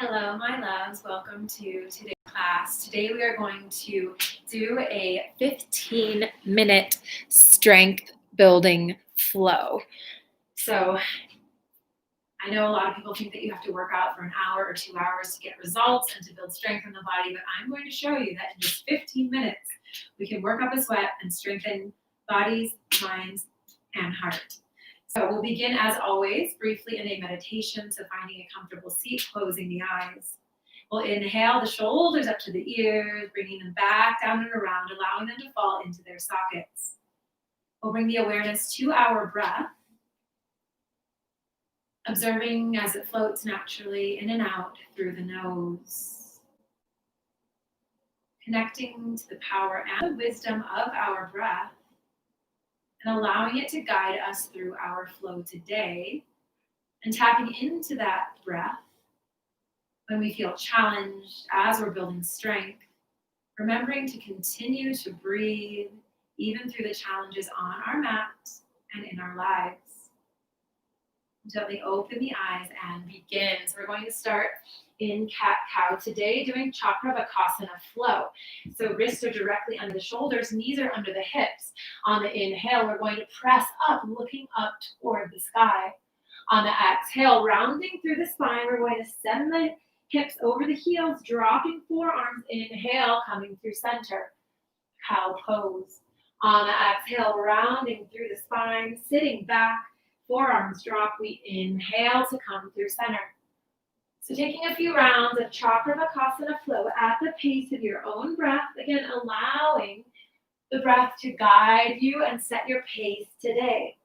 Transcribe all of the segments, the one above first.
Hello, my loves. Welcome to today's class. Today we are going to do a 15-minute strength building flow. So I know a lot of people think that you have to work out for an hour or 2 hours to get results and to build strength in the body, but I'm going to show you that in just 15 minutes, we can work up a sweat and strengthen bodies, minds, and heart. So we'll begin, as always, briefly in a meditation, so finding a comfortable seat, closing the eyes. We'll inhale the shoulders up to the ears, bringing them back down and around, allowing them to fall into their sockets. We'll bring the awareness to our breath, observing as it floats naturally in and out through the nose. Connecting to the power and the wisdom of our breath, and allowing it to guide us through our flow today, and tapping into that breath when we feel challenged as we're building strength, remembering to continue to breathe even through the challenges on our mat and in our lives. Gently open the eyes and begin. So we're going to start in cat-cow today, doing Chakravarkasana flow. So wrists are directly under the shoulders, knees are under the hips. On the inhale, we're going to press up, looking up toward the sky. On the exhale, rounding through the spine, we're going to send the hips over the heels, dropping forearms. Inhale, coming through center. Cow pose. On the exhale, rounding through the spine, sitting back, forearms drop. We inhale to come through center. So taking a few rounds of Chakravarkasana flow at the pace of your own breath, again, allowing the breath to guide you and set your pace today.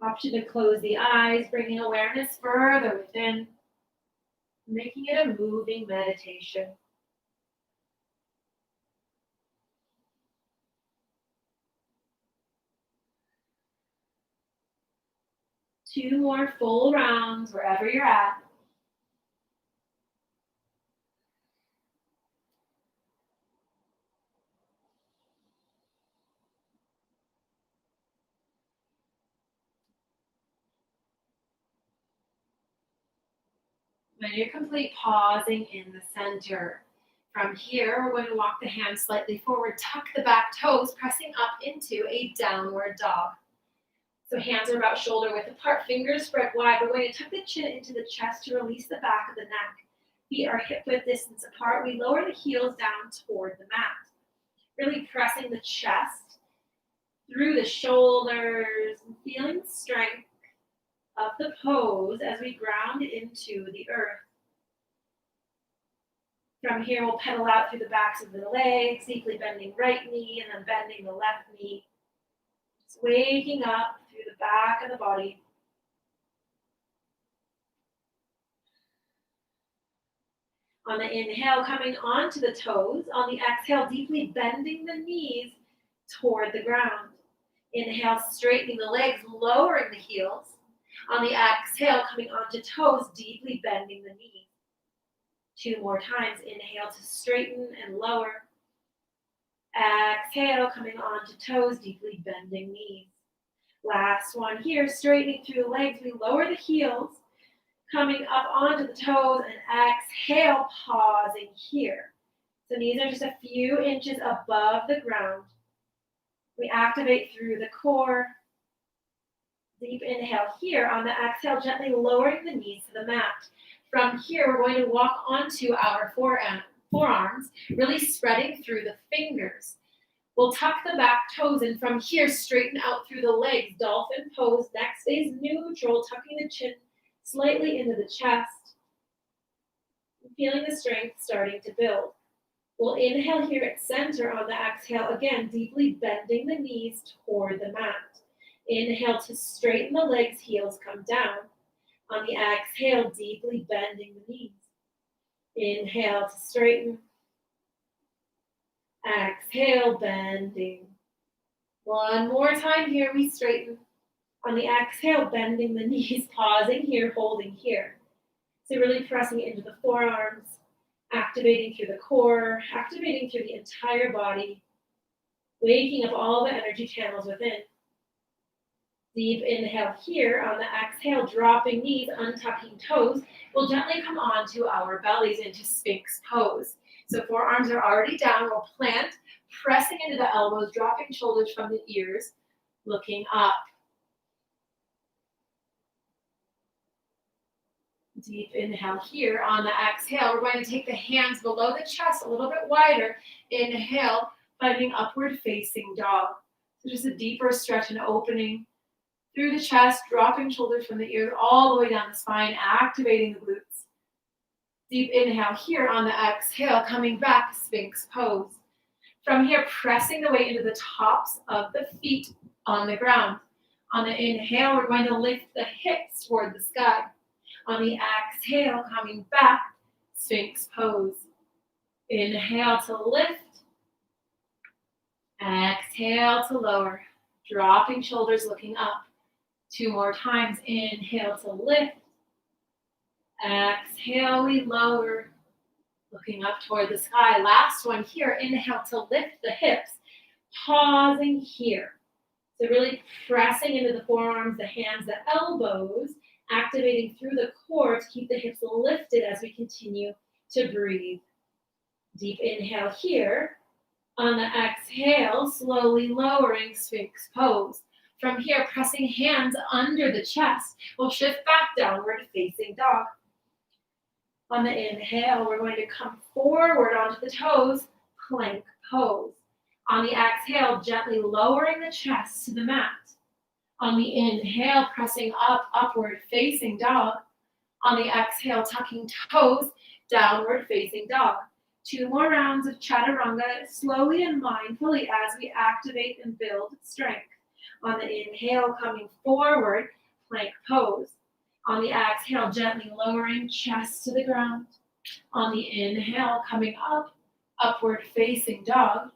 Option to close the eyes, bringing awareness further within, making it a moving meditation. Two more full rounds wherever you're at. When you're complete, pausing in the center. From here, we're going to walk the hands slightly forward, tuck the back toes, pressing up into a downward dog. So hands are about shoulder width apart, fingers spread wide. We're going to tuck the chin into the chest to release the back of the neck. Feet are hip width distance apart. We lower the heels down toward the mat. Really pressing the chest through the shoulders and feeling the strength of the pose as we ground into the earth. From here, we'll pedal out through the backs of the legs, deeply bending right knee and then bending the left knee. Just waking up through the back of the body. On the inhale, coming onto the toes. On the exhale, deeply bending the knees toward the ground. Inhale, straightening the legs, lowering the heels. On the exhale, coming onto toes, deeply bending the knees. Two more times. Inhale to straighten and lower. Exhale, coming onto toes, deeply bending knees. Last one here, straightening through the legs. We lower the heels, coming up onto the toes, and exhale, pausing here. So knees are just a few inches above the ground. We activate through the core. Deep inhale here. On the exhale, gently lowering the knees to the mat. From here, we're going to walk onto our forearms, really spreading through the fingers. We'll tuck the back toes, and from here, straighten out through the legs. Dolphin pose. Neck stays neutral, tucking the chin slightly into the chest. Feeling the strength starting to build. We'll inhale here at center. On the exhale, again, deeply bending the knees toward the mat. Inhale to straighten the legs, heels come down. On the exhale, deeply bending the knees. Inhale to straighten. Exhale, bending. One more time here, we straighten. On the exhale, bending the knees, pausing here, holding here. So really pressing into the forearms, activating through the core, activating through the entire body, waking up all the energy channels within. Deep inhale here. On the exhale, dropping knees, untucking toes. We'll gently come onto our bellies into Sphinx pose. So forearms are already down. We'll plant, pressing into the elbows, dropping shoulders from the ears, looking up. Deep inhale here. On the exhale, we're going to take the hands below the chest a little bit wider. Inhale, finding upward facing dog. So just a deeper stretch and opening through the chest, dropping shoulders from the ears all the way down the spine, activating the glutes. Deep inhale here. On the exhale, coming back, Sphinx pose. From here, pressing the weight into the tops of the feet on the ground. On the inhale, we're going to lift the hips toward the sky. On the exhale, coming back, Sphinx pose. Inhale to lift. Exhale to lower. Dropping shoulders, looking up. 2 more times. Inhale to lift. Exhale, we lower. Looking up toward the sky. Last one here. Inhale to lift the hips. Pausing here. So really pressing into the forearms, the hands, the elbows, activating through the core to keep the hips lifted as we continue to breathe. Deep inhale here. On the exhale, slowly lowering Sphinx pose. From here, pressing hands under the chest. We'll shift back downward facing dog. On the inhale, we're going to come forward onto the toes, plank pose. On the exhale, gently lowering the chest to the mat. On the inhale, pressing up, upward facing dog. On the exhale, tucking toes, downward facing dog. 2 more rounds of chaturanga, slowly and mindfully as we activate and build strength. On the inhale, coming forward, plank pose. On the exhale, gently lowering chest to the ground. On the inhale, coming up, upward facing dog.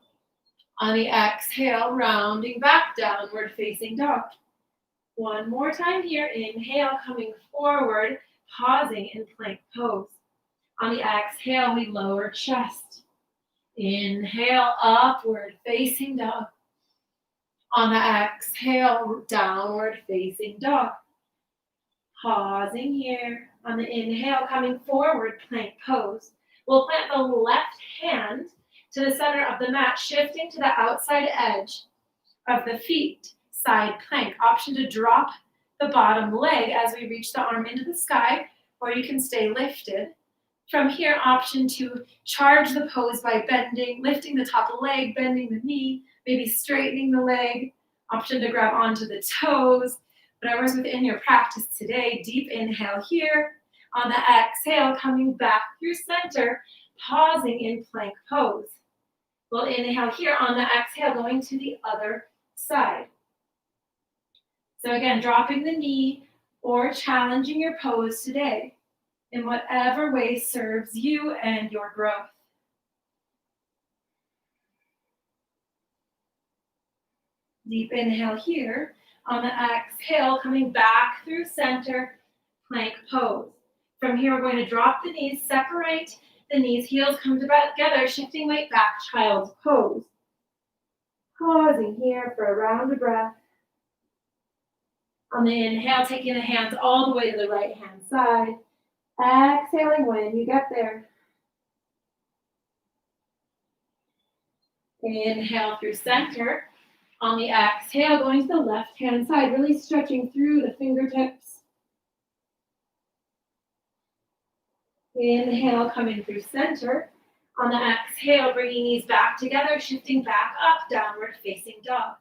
On the exhale, rounding back, downward facing dog. 1 more time here. Inhale, coming forward, pausing in plank pose. On the exhale, we lower chest. Inhale, upward facing dog. On the exhale, downward facing dog. Pausing here. On the inhale, coming forward, plank pose. We'll plant the left hand to the center of the mat, shifting to the outside edge of the feet. Side plank. Option to drop the bottom leg as we reach the arm into the sky, or you can stay lifted. From here, option to charge the pose by bending, lifting the top leg, bending the knee, maybe straightening the leg. Option to grab onto the toes. Whatever's within your practice today. Deep inhale here. On the exhale, coming back through center, pausing in plank pose. We'll inhale here. On the exhale, going to the other side. So again, dropping the knee or challenging your pose today in whatever way serves you and your growth. Deep inhale here. On the exhale, coming back through center, plank pose. From here, we're going to drop the knees, separate the knees, heels come together, shifting weight back, child's pose. Pausing here for a round of breath. On the inhale, taking the hands all the way to the right hand side. Exhaling when you get there. Inhale through center. On the exhale, going to the left hand side, really stretching through the fingertips. Inhale, coming through center. On the exhale, bringing knees back together, shifting back up, downward facing dog.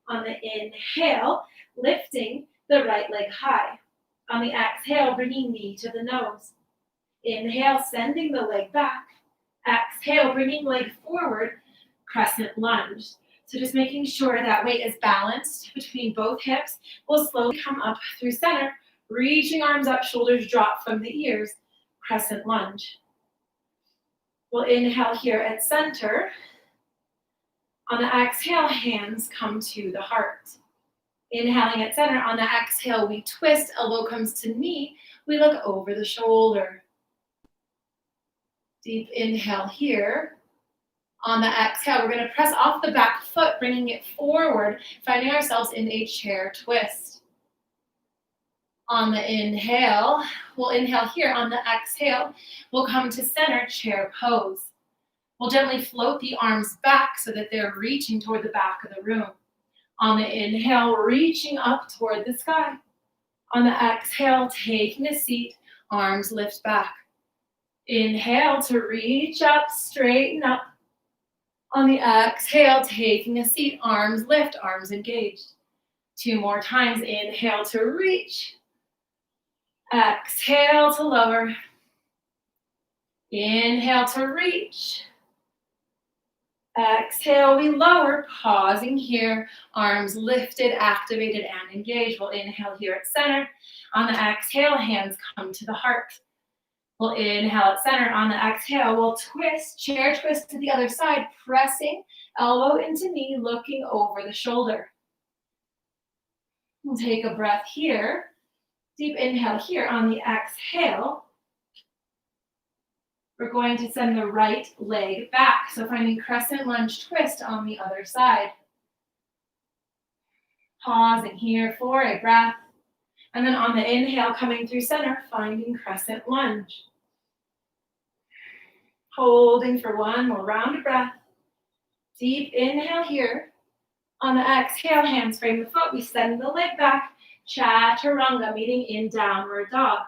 On the inhale, lifting the right leg high. On the exhale, bringing knee to the nose. Inhale, sending the leg back. Exhale, bringing leg forward, crescent lunge. So just making sure that weight is balanced between both hips. We'll slowly come up through center, reaching arms up, shoulders drop from the ears, crescent lunge. We'll inhale here at center. On the exhale, hands come to the heart. Inhaling at center. On the exhale, we twist, elbow comes to knee. We look over the shoulder. Deep inhale here. On the exhale, we're going to press off the back foot, bringing it forward, finding ourselves in a chair twist. On the inhale, we'll inhale here. On the exhale, we'll come to center chair pose. We'll gently float the arms back so that they're reaching toward the back of the room. On the inhale, reaching up toward the sky. On the exhale, taking a seat, arms lift back. Inhale to reach up, straighten up. On the exhale, taking a seat, arms lift, arms engaged. 2 more times. Inhale to reach. Exhale to lower. Inhale to reach. Exhale, we lower, pausing here, arms lifted, activated, and engaged. We'll inhale here at center. On the exhale, hands come to the heart. We'll inhale at center. On the exhale, we'll twist, chair twist to the other side, pressing elbow into knee, looking over the shoulder. We'll take a breath here. Deep inhale here. On the exhale, we're going to send the right leg back. So finding crescent lunge twist on the other side. Pausing here for a breath. And then on the inhale, coming through center, finding crescent lunge. Holding for 1 more round of breath. Deep inhale here. On the exhale, hands frame the foot. We send the leg back. Chaturanga, meeting in downward dog.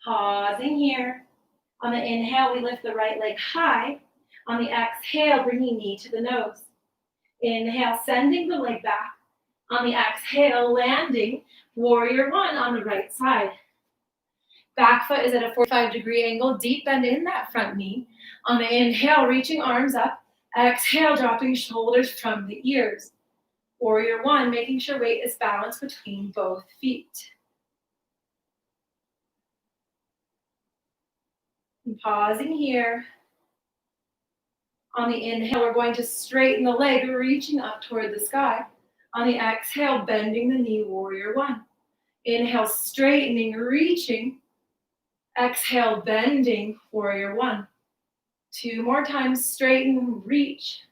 Pausing here. On the inhale, we lift the right leg high. On the exhale, bringing knee to the nose. Inhale, sending the leg back. On the exhale, landing warrior 1 on the right side. Back foot is at a 45-degree angle, deep bend in that front knee. On the inhale, reaching arms up. Exhale, dropping shoulders from the ears. Warrior 1, making sure weight is balanced between both feet. And pausing here. On the inhale, we're going to straighten the leg, reaching up toward the sky. On the exhale, bending the knee, warrior 1. Inhale, straightening, reaching. Exhale, bending, warrior 1. 2 more times, straighten, reach.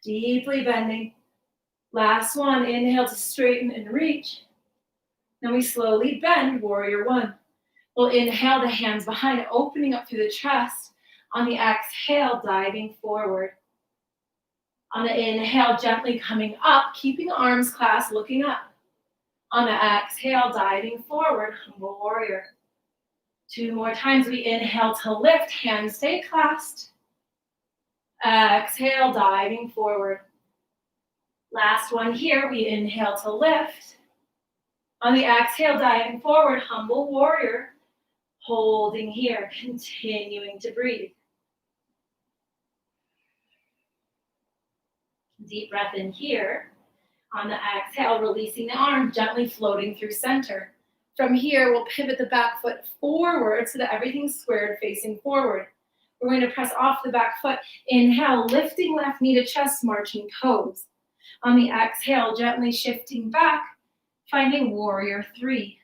Deeply bending. Last one, inhale to straighten and reach. Then we slowly bend, warrior 1. We'll inhale the hands behind, opening up through the chest. On the exhale, diving forward. On the inhale, gently coming up, keeping arms clasped, looking up. On the exhale, diving forward, humble warrior. 2 more times, we inhale to lift, hands stay clasped. Exhale, diving forward. Last one here, we inhale to lift. On the exhale, diving forward, humble warrior. Holding here, continuing to breathe. Deep breath in here. On the exhale, releasing the arm, gently floating through center. From here, we'll pivot the back foot forward so that everything's squared facing forward. We're going to press off the back foot. Inhale, lifting left knee to chest, marching pose. On the exhale, gently shifting back, finding warrior 3.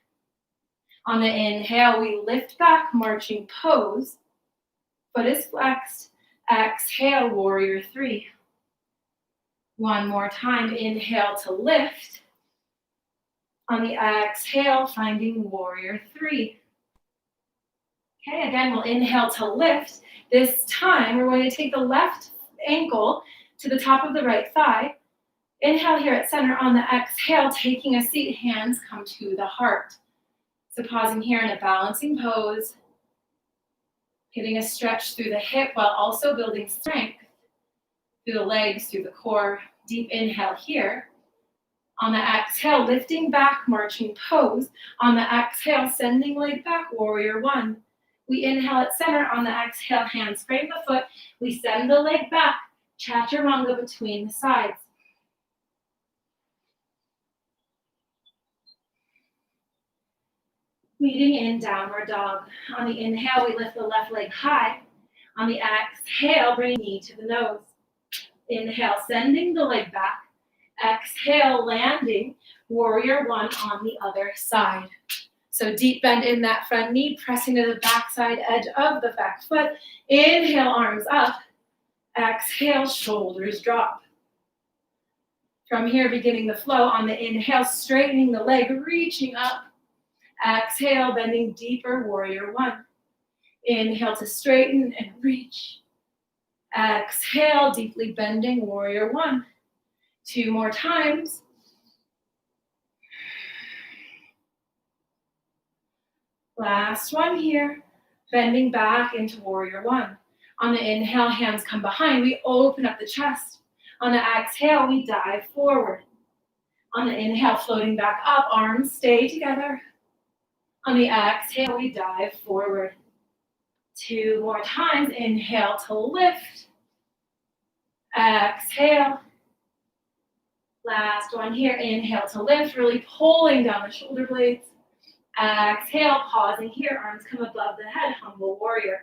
On the inhale, we lift back, marching pose. Foot is flexed. Exhale, warrior 3. 1 more time, inhale to lift. On the exhale, finding warrior 3. Okay, again, we'll inhale to lift. This time, we're going to take the left ankle to the top of the right thigh. Inhale here at center. On the exhale, taking a seat, hands come to the heart. So pausing here in a balancing pose, getting a stretch through the hip while also building strength through the legs, through the core. Deep inhale here. On the exhale, lifting back, marching pose. On the exhale, sending leg back, warrior 1. We inhale at center. On the exhale, hands frame the foot. We send the leg back, chaturanga between the sides. Meeting in downward dog. On the inhale, we lift the left leg high. On the exhale, bring knee to the nose. Inhale, sending the leg back. Exhale, landing, warrior 1 on the other side. So deep bend in that front knee, pressing to the backside edge of the back foot. Inhale, arms up. Exhale, shoulders drop. From here, beginning the flow on the inhale, straightening the leg, reaching up. Exhale, bending deeper, warrior one. Inhale to straighten and reach. Exhale, deeply bending, warrior one. 2 more times. Last one here, bending back into warrior one. On the inhale, hands come behind. We open up the chest. On the exhale, we dive forward. On the inhale, floating back up, arms stay together. On the exhale, we dive forward. 2 more times. Inhale to lift. Exhale. Last one here. Inhale to lift, really pulling down the shoulder blades. Exhale, pausing here. Arms come above the head, humble warrior.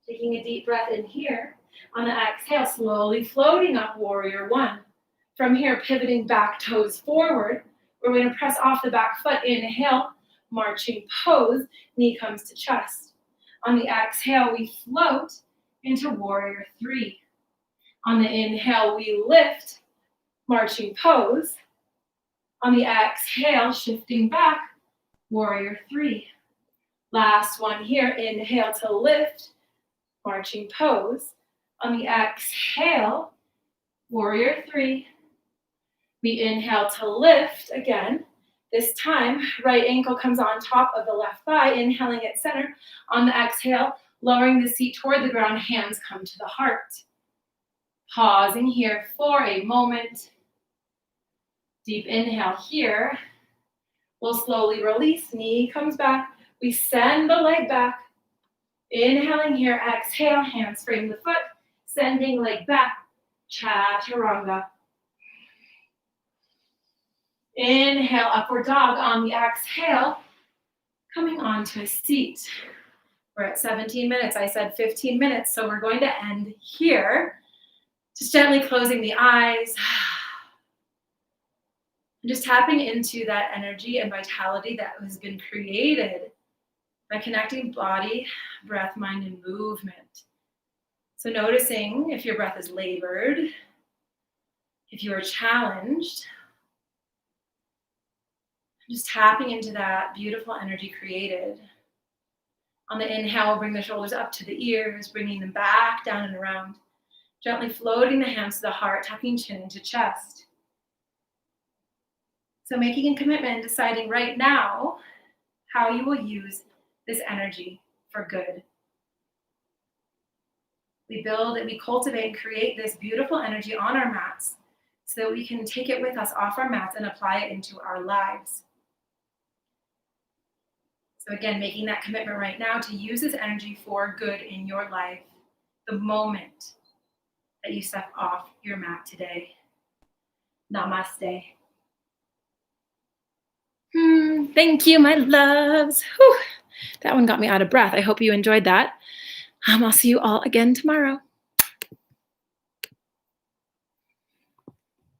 Taking a deep breath in here. On the exhale, slowly floating up, warrior one. From here, pivoting back, toes forward. We're going to press off the back foot. Inhale, marching pose. Knee comes to chest. On the exhale, we float into warrior three. On the inhale, we lift, marching pose. On the exhale, shifting back, warrior three. Last one here, inhale to lift, marching pose. On the exhale, warrior three. We inhale to lift again. This time, right ankle comes on top of the left thigh, inhaling at center. On the exhale, lowering the seat toward the ground, hands come to the heart. Pausing here for a moment. Deep inhale here. We'll slowly release, knee comes back. We send the leg back. Inhaling here, exhale, hands frame the foot, sending leg back, chaturanga. Inhale, upward dog. On the exhale, coming onto a seat. We're at 17 minutes. I said 15 minutes, so we're going to end here. Just gently closing the eyes. And just tapping into that energy and vitality that has been created by connecting body, breath, mind, and movement. So noticing if your breath is labored, if you are challenged, just tapping into that beautiful energy created. On the inhale, bring the shoulders up to the ears, bringing them back down and around. Gently floating the hands to the heart, tucking chin into chest. So making a commitment and deciding right now how you will use this energy for good. We build and we cultivate and create this beautiful energy on our mats so that we can take it with us off our mats and apply it into our lives. So again, making that commitment right now to use this energy for good in your life the moment that you step off your mat today. Namaste. Thank you, my loves. Whew. That one got me out of breath. I hope you enjoyed that. I'll see you all again tomorrow.